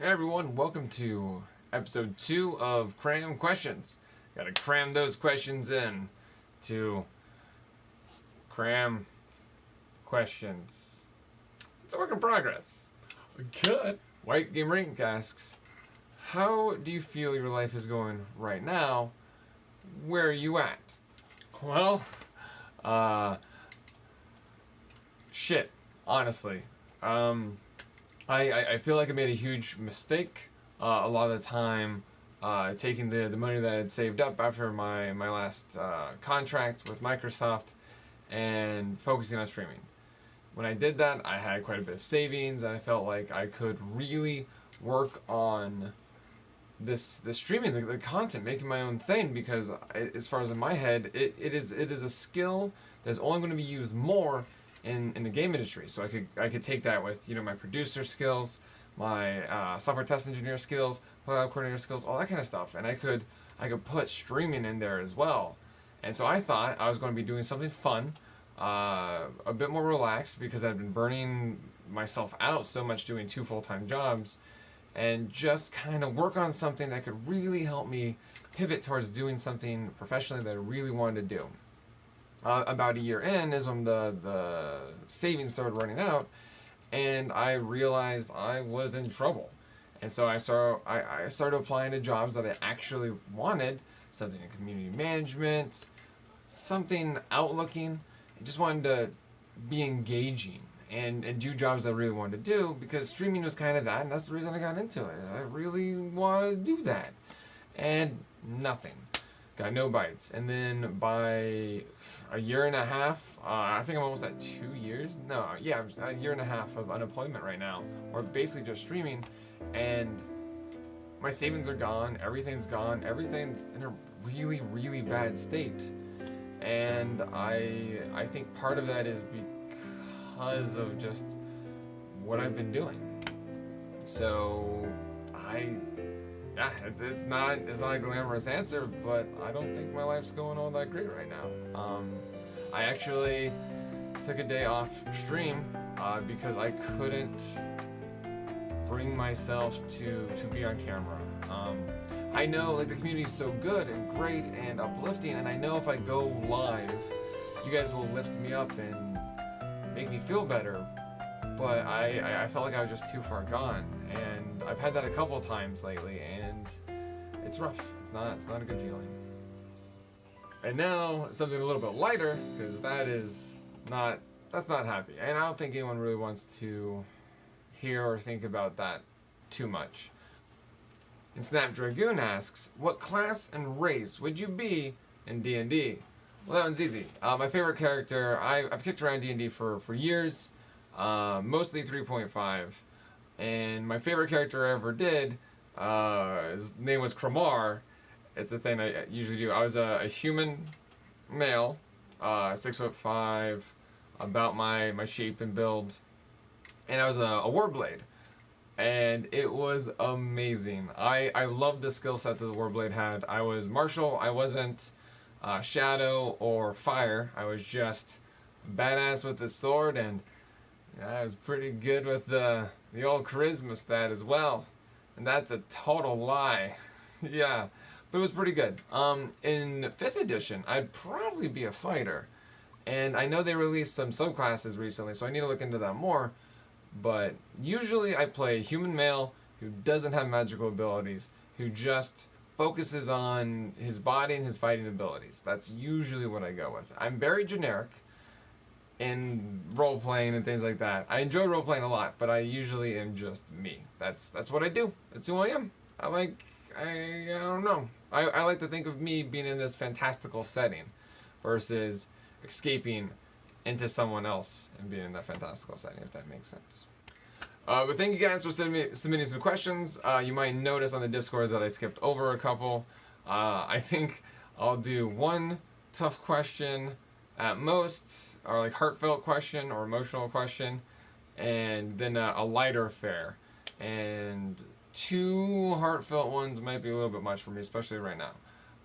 Hey everyone, welcome to episode 2 of Cram Questions. Gotta cram those questions in to Cram Questions. It's a work in progress. Good. White Game Rank asks, how do you feel your life is going right now? Where are you at? Well, shit, honestly. I feel like I made a huge mistake a lot of the time taking the money that I had saved up after my last contract with Microsoft and focusing on streaming. When I did that, I had quite a bit of savings and I felt like I could really work on this streaming, the content, making my own thing, because as far as in my head, it is a skill that's only going to be used more in the game industry. So I could take that with my producer skills, my software test engineer skills, cloud coordinator skills, all that kind of stuff, and I could put streaming in there as well. And so I thought I was going to be doing something fun, a bit more relaxed, because I've been burning myself out so much doing 2 full-time jobs, and just kind of work on something that could really help me pivot towards doing something professionally that I really wanted to do. About a year in is when the savings started running out, and I realized I was in trouble. And so I started applying to jobs that I actually wanted, something in community management, something outlooking. I just wanted to be engaging and do jobs I really wanted to do, because streaming was kind of that, and that's the reason I got into it. I really wanted to do that. And nothing. Got no bites. And then by a year and a half, I think I'm almost at 2 years. No, yeah, a year and a half of unemployment right now, or basically just streaming, and my savings are gone, everything's gone, everything's in a really, really bad state. And I think part of that is because of just what I've been doing. So yeah, it's not a glamorous answer, but I don't think my life's going all that great right now. I actually took a day off stream because I couldn't bring myself to be on camera. I know like the community is so good and great and uplifting, and I know if I go live, you guys will lift me up and make me feel better. But I felt like I was just too far gone, and I've had that a couple of times lately, and it's rough. It's not a good feeling. And now something a little bit lighter, because that's not happy, and I don't think anyone really wants to hear or think about that too much. And Snapdragoon asks, what class and race would you be in D&D? Well, that one's easy. My favorite character, I've kicked around D&D for years. Mostly 3.5, and my favorite character I ever did, his name was Kramer. It's a thing I usually do. I was a human male, 6'5", about my shape and build, and I was a warblade, and it was amazing. I loved the skill set that the warblade had. I was martial. I wasn't shadow or fire. I was just badass with the sword, and I was pretty good with the old charisma stat as well. And that's a total lie. Yeah, but it was pretty good. In 5th edition, I'd probably be a fighter. And I know they released some subclasses recently, so I need to look into that more. But usually I play a human male who doesn't have magical abilities, who just focuses on his body and his fighting abilities. That's usually what I go with. I'm very generic in role-playing and things like that. I enjoy role-playing a lot, but I usually am just me. That's what I do. That's who I am. I don't know. I like to think of me being in this fantastical setting versus escaping into someone else and being in that fantastical setting, if that makes sense. But thank you guys for submitting some questions. You might notice on the Discord that I skipped over a couple. I think I'll do one tough question at most, or like heartfelt question or emotional question, and then a lighter affair. And 2 heartfelt ones might be a little bit much for me, especially right now.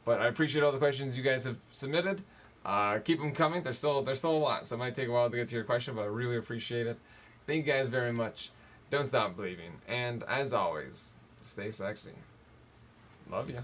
But I appreciate all the questions you guys have submitted. Keep them coming. There's still a lot, so it might take a while to get to your question, but I really appreciate it. Thank you guys very much. don't stop believing. And as always, stay sexy. Love ya.